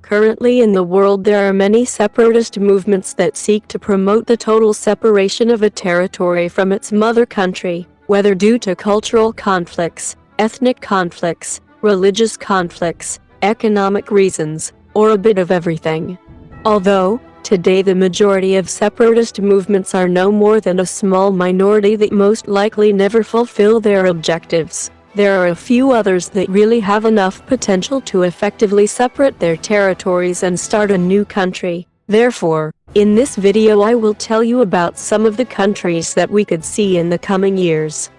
Currently in the world there are many separatist movements that seek to promote the total separation of a territory from its mother country, whether due to cultural conflicts, ethnic conflicts, religious conflicts, economic reasons, or a bit of everything. Although, today the majority of separatist movements are no more than a small minority that most likely never fulfill their objectives, there are a few others that really have enough potential to effectively separate their territories and start a new country. Therefore, in this video I will tell you about some of the countries that we could see in the coming years.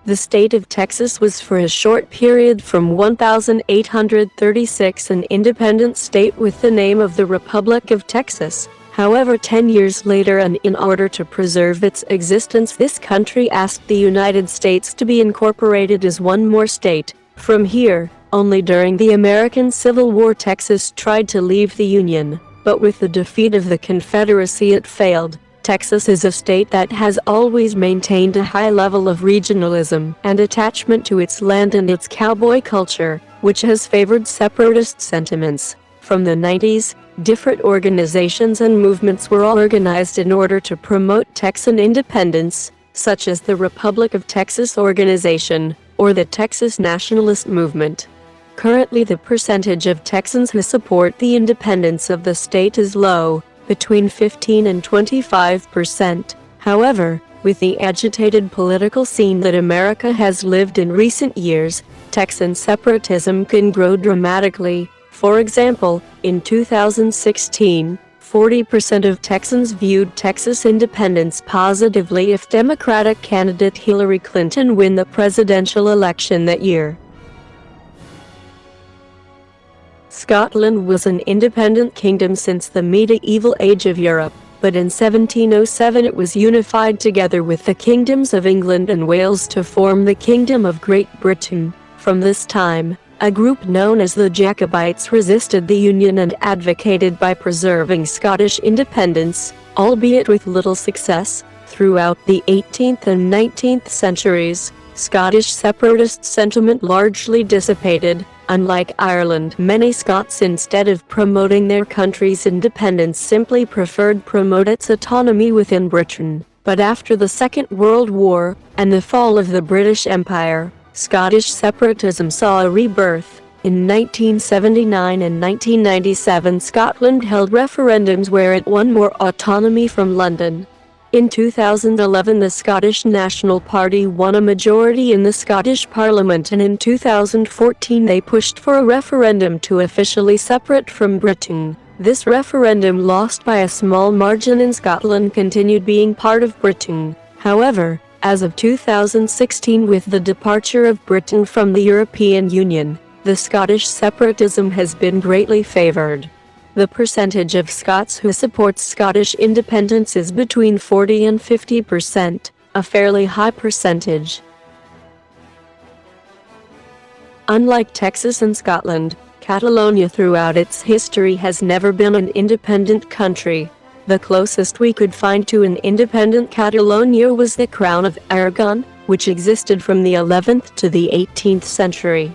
The state of Texas was for a short period from 1836 an independent state with the name of the Republic of Texas. However, 10 years later, and in order to preserve its existence, this country asked the United States to be incorporated as one more state. From here, only during the American Civil War Texas tried to leave the Union, but with the defeat of the Confederacy it failed. Texas is a state that has always maintained a high level of regionalism and attachment to its land and its cowboy culture, which has favored separatist sentiments. From the 90s, different organizations and movements were all organized in order to promote Texan independence, such as the Republic of Texas Organization, or the Texas Nationalist Movement. Currently, the percentage of Texans who support the independence of the state is low, between 15 and 25%. However, with the agitated political scene that America has lived in recent years, Texan separatism can grow dramatically. For example, in 2016, 40% of Texans viewed Texas independence positively if Democratic candidate Hillary Clinton win the presidential election that year. Scotland was an independent kingdom since the medieval age of Europe, but in 1707 it was unified together with the kingdoms of England and Wales to form the Kingdom of Great Britain. From this time, a group known as the Jacobites resisted the Union and advocated by preserving Scottish independence, albeit with little success. Throughout the 18th and 19th centuries, Scottish separatist sentiment largely dissipated. Unlike Ireland, many Scots, instead of promoting their country's independence, simply preferred promote its autonomy within Britain. But after the Second World War and the fall of the British Empire, Scottish separatism saw a rebirth. In 1979 and 1997, Scotland held referendums where it won more autonomy from London. In 2011, the Scottish National Party won a majority in the Scottish Parliament, and in 2014 they pushed for a referendum to officially separate from Britain. This referendum lost by a small margin and Scotland continued being part of Britain. However, as of 2016, with the departure of Britain from the European Union, the Scottish separatism has been greatly favored. The percentage of Scots who supports Scottish independence is between 40 and 50%, a fairly high percentage. Unlike Texas and Scotland, Catalonia throughout its history has never been an independent country. The closest we could find to an independent Catalonia was the Crown of Aragon, which existed from the 11th to the 18th century.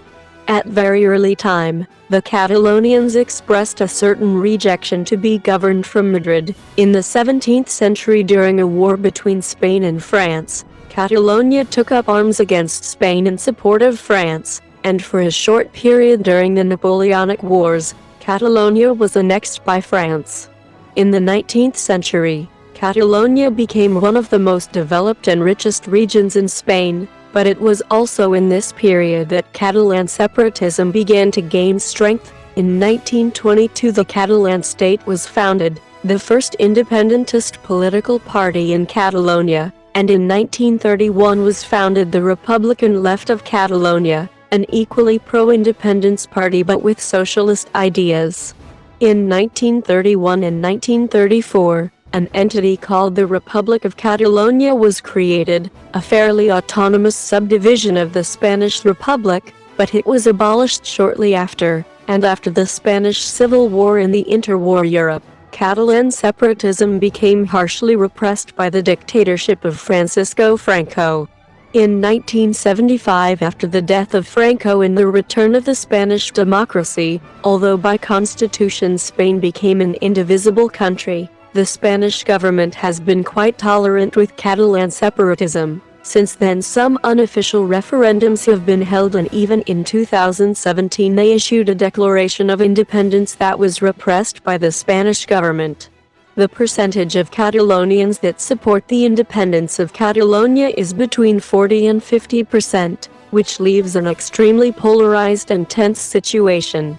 At very early time, the Catalonians expressed a certain rejection to be governed from Madrid. In the 17th century, during a war between Spain and France, Catalonia took up arms against Spain in support of France, and for a short period during the Napoleonic Wars, Catalonia was annexed by France. In the 19th century, Catalonia became one of the most developed and richest regions in Spain, but it was also in this period that Catalan separatism began to gain strength. In 1922, the Catalan state was founded, the first independentist political party in Catalonia, and in 1931 was founded the Republican Left of Catalonia, an equally pro-independence party but with socialist ideas. In 1931 and 1934, an entity called the Republic of Catalonia was created, a fairly autonomous subdivision of the Spanish Republic, but it was abolished shortly after, and after the Spanish Civil War in the interwar Europe, Catalan separatism became harshly repressed by the dictatorship of Francisco Franco. In 1975, after the death of Franco and the return of the Spanish democracy, although by constitution Spain became an indivisible country, the Spanish government has been quite tolerant with Catalan separatism. Since then, some unofficial referendums have been held, and even in 2017 they issued a declaration of independence that was repressed by the Spanish government. The percentage of Catalonians that support the independence of Catalonia is between 40 and 50%, which leaves an extremely polarized and tense situation.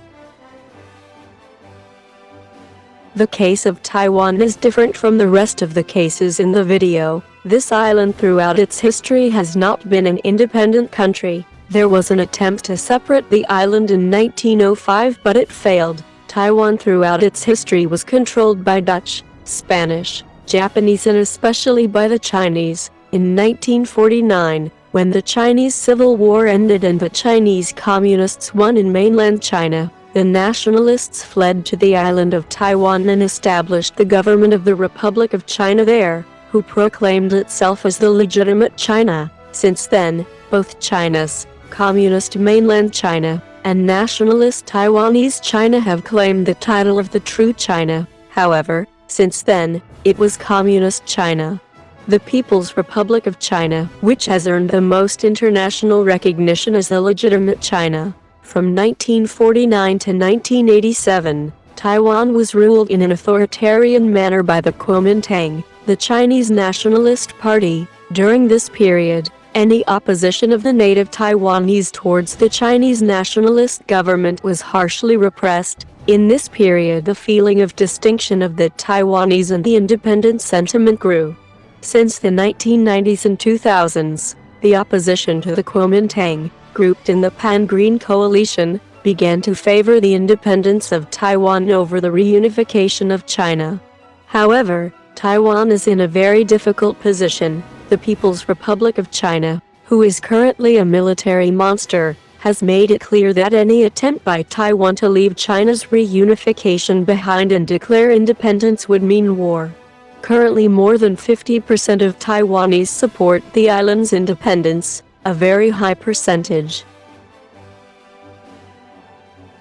The case of Taiwan is different from the rest of the cases in the video. This island throughout its history has not been an independent country. There was an attempt to separate the island in 1905, but it failed. Taiwan throughout its history was controlled by Dutch, Spanish, Japanese, and especially by the Chinese. In 1949, when the Chinese Civil War ended and the Chinese Communists won in mainland China, the nationalists fled to the island of Taiwan and established the government of the Republic of China there, who proclaimed itself as the legitimate China. Since then, both China's Communist mainland China and nationalist Taiwanese China have claimed the title of the true China. However, since then, it was Communist China. The People's Republic of China, which has earned the most international recognition as the legitimate China. From 1949 to 1987, Taiwan was ruled in an authoritarian manner by the Kuomintang, the Chinese Nationalist Party. During this period, any opposition of the native Taiwanese towards the Chinese nationalist government was harshly repressed. In this period, the feeling of distinction of the Taiwanese and the independent sentiment grew. Since the 1990s and 2000s, the opposition to the Kuomintang, grouped in the Pan-Green Coalition, began to favor the independence of Taiwan over the reunification of China. However, Taiwan is in a very difficult position. The People's Republic of China, who is currently a military monster, has made it clear that any attempt by Taiwan to leave China's reunification behind and declare independence would mean war. Currently, more than 50% of Taiwanese support the island's independence, a very high percentage.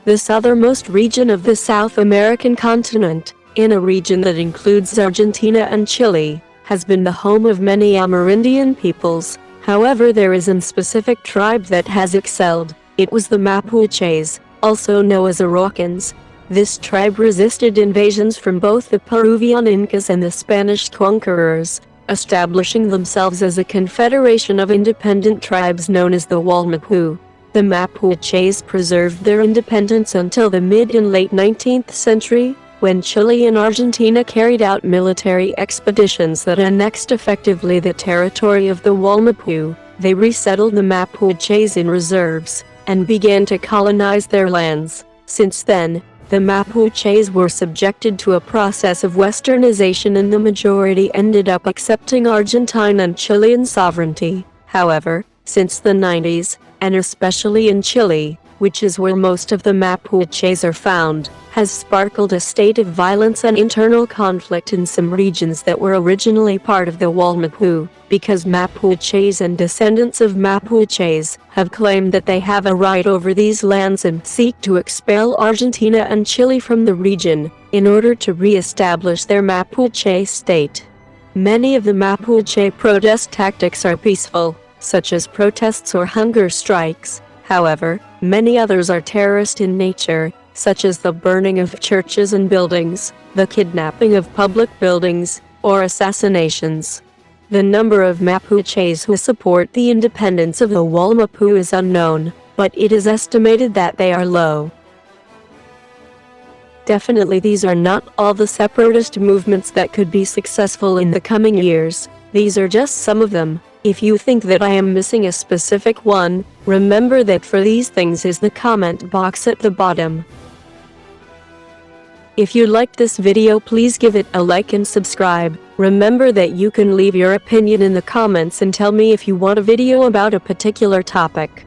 The southernmost region of the South American continent, in a region that includes Argentina and Chile, has been the home of many Amerindian peoples. However, there is a specific tribe that has excelled. It was the Mapuches, also known as Araucans. This tribe resisted invasions from both the Peruvian Incas and the Spanish conquerors, establishing themselves as a confederation of independent tribes known as the Wallmapu. The Mapuches preserved their independence until the mid and late 19th century, when Chile and Argentina carried out military expeditions that annexed effectively the territory of the Wallmapu. They resettled the Mapuches in reserves, and began to colonize their lands. Since then, the Mapuches were subjected to a process of westernization, and the majority ended up accepting Argentine and Chilean sovereignty. However, since the 90s, and especially in Chile, which is where most of the Mapuches are found, has sparkled a state of violence and internal conflict in some regions that were originally part of the Wallmapu, because Mapuches and descendants of Mapuches have claimed that they have a right over these lands and seek to expel Argentina and Chile from the region, in order to re-establish their Mapuche state. Many of the Mapuche protest tactics are peaceful, such as protests or hunger strikes. However, many others are terrorist in nature, such as the burning of churches and buildings, the kidnapping of public buildings, or assassinations. The number of Mapuches who support the independence of the Wallmapu is unknown, but it is estimated that they are low. Definitely, these are not all the separatist movements that could be successful in the coming years. These are just some of them. If you think that I am missing a specific one, remember that for these things is the comment box at the bottom. If you liked this video, please give it a like and subscribe. Remember that you can leave your opinion in the comments and tell me if you want a video about a particular topic.